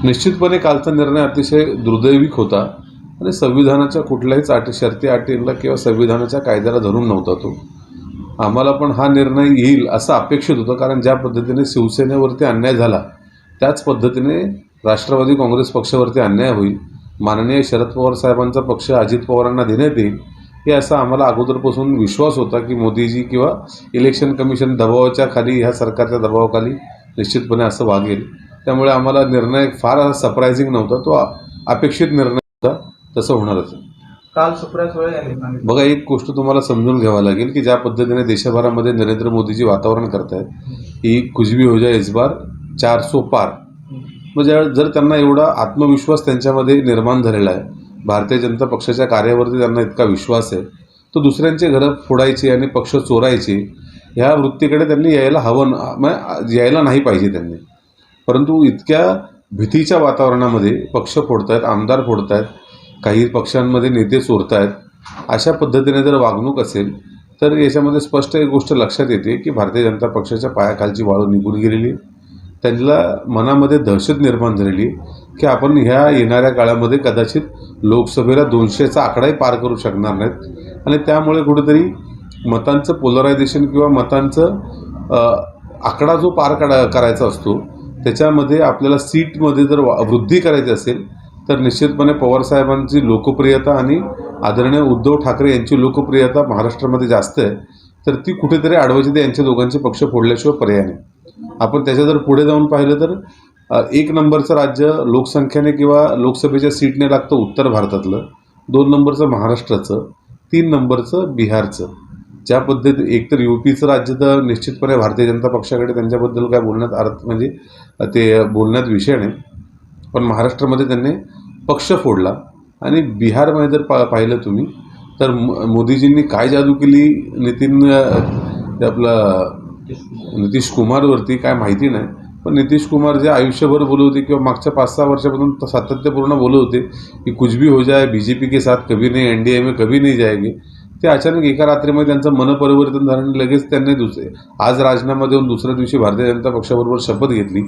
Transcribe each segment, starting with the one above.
निश्चितपणे कालचा निर्णय अतिशय दुर्दैविक होता आणि संविधानाच्या कुठल्याही शर्ती अटींना किंवा संविधानाच्या कायद्याला धरून नव्हता तो. आम्हाला पण हा निर्णय येईल असं अपेक्षित होतं, कारण ज्या पद्धतीने शिवसेनेवरती अन्याय झाला त्याच पद्धतीने राष्ट्रवादी काँग्रेस पक्षावरती अन्याय होईल, माननीय शरद पवार साहेबांचा पक्ष अजित पवारांना देण्यात येईल हे असा आम्हाला अगोदरपासून विश्वास होता की मोदीजी किंवा इलेक्शन कमिशन दबावाच्या खाली, ह्या सरकारच्या दबावाखाली निश्चितपणे असं वागेल. त्यामुळे आम्हाला निर्णय फार सरप्रायझिंग नव्हता, तो अपेक्षित निर्णय होता, तसं होणारच. काल सुप्रिया सुळे यांनी सांगितलं. बघा, एक गोष्ट तुम्हाला समजून घ्यावं लागेल की ज्या पद्धतीने देशभरामध्ये नरेंद्र मोदीजी वातावरण करतायत की कुछ भी हो जाए इस बार 400 पार, म्हणजे जर त्यांना एवढा आत्मविश्वास त्यांच्यामध्ये निर्माण झालेला आहे, भारतीय जनता पक्षाच्या कार्यावरती त्यांना इतका विश्वास आहे, तो दुसऱ्यांचे घरं फोडायचे आणि पक्ष चोरायचे ह्या वृत्तीकडे त्यांनी यायला नाही पाहिजे त्यांनी. परंतु इतक्या भीतीच्या वातावरणामध्ये पक्ष फोडतायत, आमदार फोडतायत, काही पक्षांमध्ये नेते चोरतायत, अशा पद्धतीने जर वागणूक असेल तर याच्यामध्ये स्पष्ट एक गोष्ट लक्षात येते की भारतीय जनता पक्षाच्या पायाखालची वाळू निघून गेलेली आहे. त्यांना मनामध्ये दहशत निर्माण झालेली की आपण ह्या येणाऱ्या काळामध्ये कदाचित लोकसभेला 200चा आकडाही पार करू शकणार नाहीत आणि त्यामुळे कुठेतरी मतांचं पोलरायझेशन किंवा मतांचं आकडा जो पार करायचा असतो त्याच्यामध्ये आपल्याला सीटमध्ये जर वृद्धी करायची असेल तर निश्चितपणे पवारसाहेबांची लोकप्रियता आणि आदरणीय उद्धव ठाकरे यांची लोकप्रियता महाराष्ट्रामध्ये जास्त आहे, तर ती कुठेतरी अडवायची. यांच्या दोघांचे पक्ष फोडल्याशिवाय पर्याय नाही. आपण त्याच्या जर पुढे जाऊन पाहिलं तर 1 नंबरचं राज्य लोकसंख्येने किंवा लोकसभेच्या सीटने लागतं उत्तर भारतातलं, 2 नंबरचं महाराष्ट्राचं, 3 नंबरचं बिहारचं. ज्या पद्धती एकतर UPचं राज्य तर निश्चितपणे भारतीय जनता पक्षाकडे त्यांच्याबद्दल काय बोलण्यात अर्थ म्हणजे ते बोलण्यात विषय नाही, पण महाराष्ट्रामध्ये त्यांनी पक्ष फोडला. आणि बिहारमध्ये जर पाहिलं तुम्ही तर मोदीजींनी काय जादू केली नितीश कुमारवरती काय माहिती नाही, पण नितीश कुमार जे आयुष्यभर बोलत होते किंवा मागच्या 5-6 वर्षापासून सातत्यपूर्ण बोलत होते की कुछ भी हो जाए BJP के साथ कभी नहीं, NDA में कभी नहीं जाएंगे, ते अचानक एका रात्रीमध्ये त्यांचं मनपरिवर्तन झालं आणि लगेच त्यांनी आज राजीनामा देऊन दुसऱ्या दिवशी भारतीय जनता पक्षाबरोबर शपथ घेतली.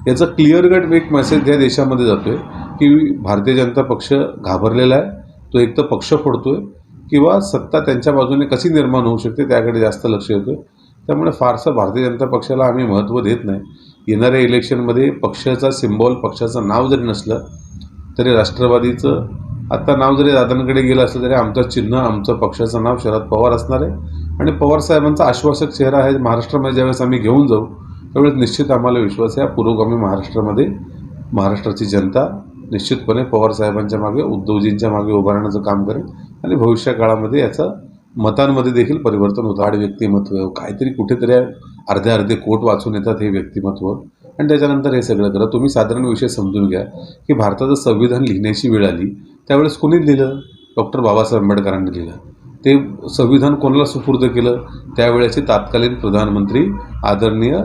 याचा क्लिअर कट एक मेसेज या देशामध्ये जातो आहे की भारतीय जनता पक्ष घाबरलेला आहे, तो एक तर पक्ष फोडतो आहे किंवा सत्ता त्यांच्या बाजूने कशी निर्माण होऊ शकते त्याकडे जास्त लक्ष येतो आहे. त्यामुळे फारसं भारतीय जनता पक्षाला आम्ही महत्त्व देत नाही. येणाऱ्या इलेक्शनमध्ये पक्षाचा सिम्बॉल, पक्षाचं नाव जरी नसलं तरी राष्ट्रवादीचं आत्ता नाव जरी दादांकडे गेलं असलं तरी आमचं चिन्ह, आमचं पक्षाचं नाव शरद पवार असणार आहे आणि पवारसाहेबांचा आश्वासक चेहरा आहे महाराष्ट्रामध्ये. ज्यावेळेस आम्ही घेऊन जाऊ त्यावेळेस निश्चित आम्हाला विश्वास आहे पुरोगामी महाराष्ट्रामध्ये महाराष्ट्राची जनता निश्चितपणे पवारसाहेबांच्या मागे, उद्धवजींच्या मागे उभं राहण्याचं काम करेल आणि भविष्य काळामध्ये याचं मतांमध्ये देखील परिवर्तन होतं. आड व्यक्तिमत्व काहीतरी कुठेतरी अर्धे कोट वाचून येतात हे व्यक्तिमत्व आणि त्याच्यानंतर हे सगळं करा. तुम्ही साधारण विषय समजून घ्या की भारताचं संविधान लिहिण्याची वेळ आली त्यावेळेस कोणी लिहिलं? डॉक्टर बाबासाहेब आंबेडकरांनी लिहिलं. ते संविधान कोणाला सुपूर्द केलं? त्यावेळेचे तत्कालीन प्रधानमंत्री आदरणीय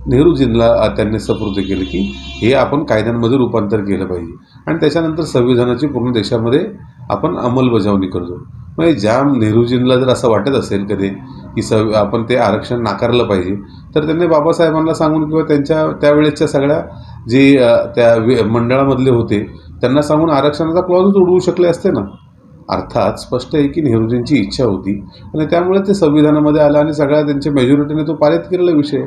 नेहरूजींना त्यांनी सुपूर्द केलं की हे आपण कायद्यांमध्ये रूपांतर केलं पाहिजे आणि त्याच्यानंतर संविधानाची पूर्ण देशामध्ये आपण अंमलबजावणी करतो. म्हणजे ज्या नेहरूजींना जर असं वाटत असेल कधी की आपण ते आरक्षण नाकारलं पाहिजे तर त्यांनी बाबासाहेबांना सांगून किंवा त्यांच्या त्यावेळेसच्या सगळ्या जे त्या मंडळामधले होते त्यांना सांगून आरक्षणाचा क्लॉजच उडवू शकले असते ना. अर्थात स्पष्ट आहे की नेहरूजींची इच्छा होती आणि त्यामुळे ते संविधानामध्ये आलं आणि सगळ्या त्यांच्या मेजॉरिटीने तो पारित केलेला विषय.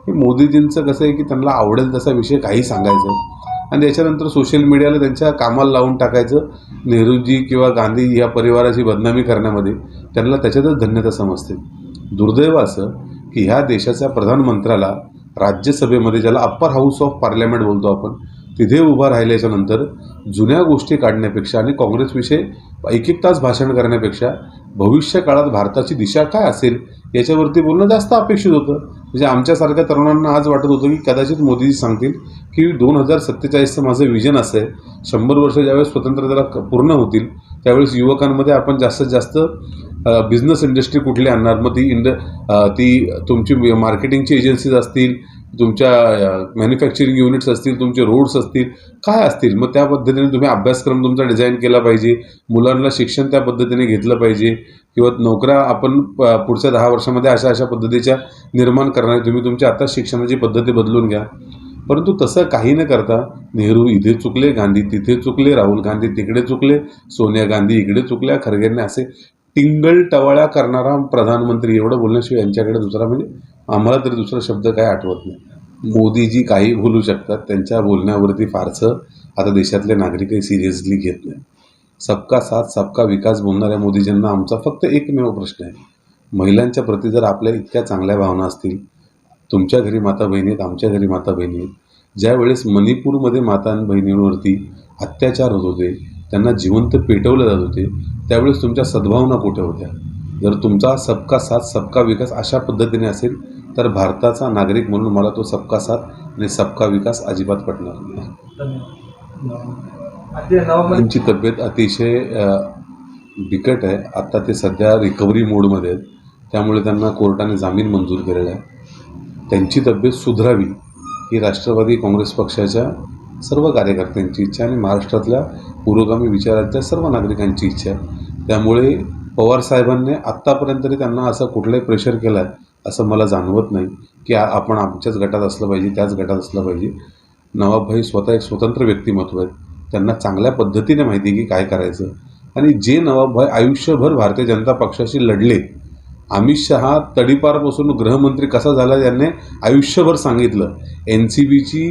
हे मोदीजींचं कसं आहे की त्यांना आवडेल तसा विषय काही सांगायचं आणि त्याच्यानंतर सोशल मीडियाला त्यांच्या कामाला लावून टाकायचं. नेहरूजी किंवा गांधी या परिवाराची बदनामी करण्यामध्ये त्यांना त्याच्यातच धन्यता समजते. दुर्दैव असं की ह्या देशाच्या प्रधानमंत्र्याला राज्यसभेमध्ये, ज्याला अप्पर हाऊस ऑफ पार्लमेंट बोलतो आपण, तिथे उभा राहिल्याच्यानंतर जुन्या गोष्टी काढण्यापेक्षा आणि काँग्रेसविषयी 1-1 तास भाषण करण्यापेक्षा भविष्य काळात भारताची दिशा काय असेल याच्यावरती बोलणं जास्त अपेक्षित होतं. म्हणजे आमच्यासारख्या तरुणांना आज वाटत होतं की कदाचित मोदीजी सांगतील की 2047चं माझं विजन असं आहे, 100 वर्ष ज्यावेळेस स्वतंत्रतेला पूर्ण होतील त्यावेळेस युवकांमध्ये आपण जास्तीत जास्त बिझनेस इंडस्ट्री कुठली आणणार, मग ती तुमची मार्केटिंगची एजन्सीज असतील, तुमच्या मॅन्युफॅक्चरिंग युनिट्स असतील, तुमचे रोड्स असतील, काय असतील, मग त्या पद्धतीने तुम्ही अभ्यासक्रम तुमचा डिझाईन केला पाहिजे. मुलांना शिक्षण त्या पद्धतीने घेतलं पाहिजे किंवा नोकऱ्या आपण पुढच्या 10 वर्षामध्ये अशा पद्धतीच्या निर्माण करणार. तुम्ही तुमच्या आता शिक्षणाची पद्धती बदलून घ्या. परंतु तसं काही न करता नेहरू इथे चुकले, गांधी तिथे चुकले, राहुल गांधी तिकडे चुकले, सोनिया गांधी इकडे चुकल्या, खरगेंनी असे टिंगल-टवाळ्या करणारा प्रधानमंत्री एवढं बोलण्याशिवाय यांच्याकडे दुसरा म्हणजे आम्हाला तरी दुसरा शब्द काय आठवत नाही. मोदीजी काही बोलू शकतात, त्यांच्या बोलण्यावरती फारसं आता देशातले नागरिकही सिरियसली घेत नाही. सबका साथ सबका विकास बोलणाऱ्या मोदीजींना आमचा फक्त एकमेव प्रश्न आहे, महिलांच्या प्रती जर आपल्या इतक्या चांगल्या भावना असतील, तुमच्या घरी माता बहिणी आहेत, आमच्या घरी माता बहिणी आहेत, ज्यावेळेस मणिपूरमध्ये माता बहिणींवरती अत्याचार होत होते, त्यांना जिवंत पेटवलं जात होते, त्यावेळेस तुमच्या सद्भावना कुठे होत्या? जर तुमचा सबका साथ सबका विकास अशा पद्धतीने असेल तर भारताचा नागरिक म्हणून मला तो सबका साथ आणि सबका विकास अजिबात पटणार नाही. त्यांची तब्येत अतिशय बिकट आहे. आत्ता ते सध्या रिकव्हरी मोडमध्ये आहेत, त्यामुळे त्यांना कोर्टाने जामीन मंजूर केलेला आहे. त्यांची तब्येत सुधारावी ही राष्ट्रवादी काँग्रेस पक्षाच्या सर्व कार्यकर्त्यांची इच्छा आणि महाराष्ट्रातल्या पुरोगामी विचारांच्या सर्व नागरिकांची इच्छा आहे. त्यामुळे पवारसाहेबांनी आत्तापर्यंत तरी त्यांना असं कुठलंही प्रेशर केलं आहे असं मला जाणवत नाही की आपण आमच्याच गटात असलं पाहिजे, त्याच गटात असलं पाहिजे. नवाबभाई स्वतः एक स्वतंत्र व्यक्तिमत्व आहेत, त्यांना चांगल्या पद्धतीने माहिती की काय करायचं. आणि जे नवाबभाई आयुष्यभर भारतीय जनता पक्षाशी लढले, अमित शहा तडीपारपासून गृहमंत्री कसा झाला यांनी आयुष्यभर सांगितलं. एन सी बीची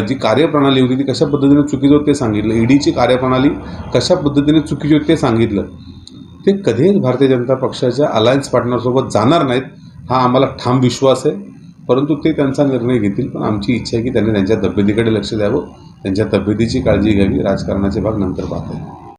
जी कार्यप्रणाली होती ती कशा पद्धतीने चुकीची होती ते सांगितलं. ईडीची कार्यप्रणाली कशा पद्धतीने चुकीची होती ते सांगितलं. ते कधीच भारतीय जनता पक्षाच्या अलायन्स पार्टनरसोबत जाणार नाहीत हा आम्हाला ठाम विश्वास आहे. परंतु ते त्यांचा निर्णय घेतील. पण आमची इच्छा आहे की त्यांनी त्यांच्या तब्येतीकडे लक्ष द्यावं, त्यांच्या तब्येतीची काळजी घ्यावी. राजकारणाचे भाग नंतर पाहता येईल.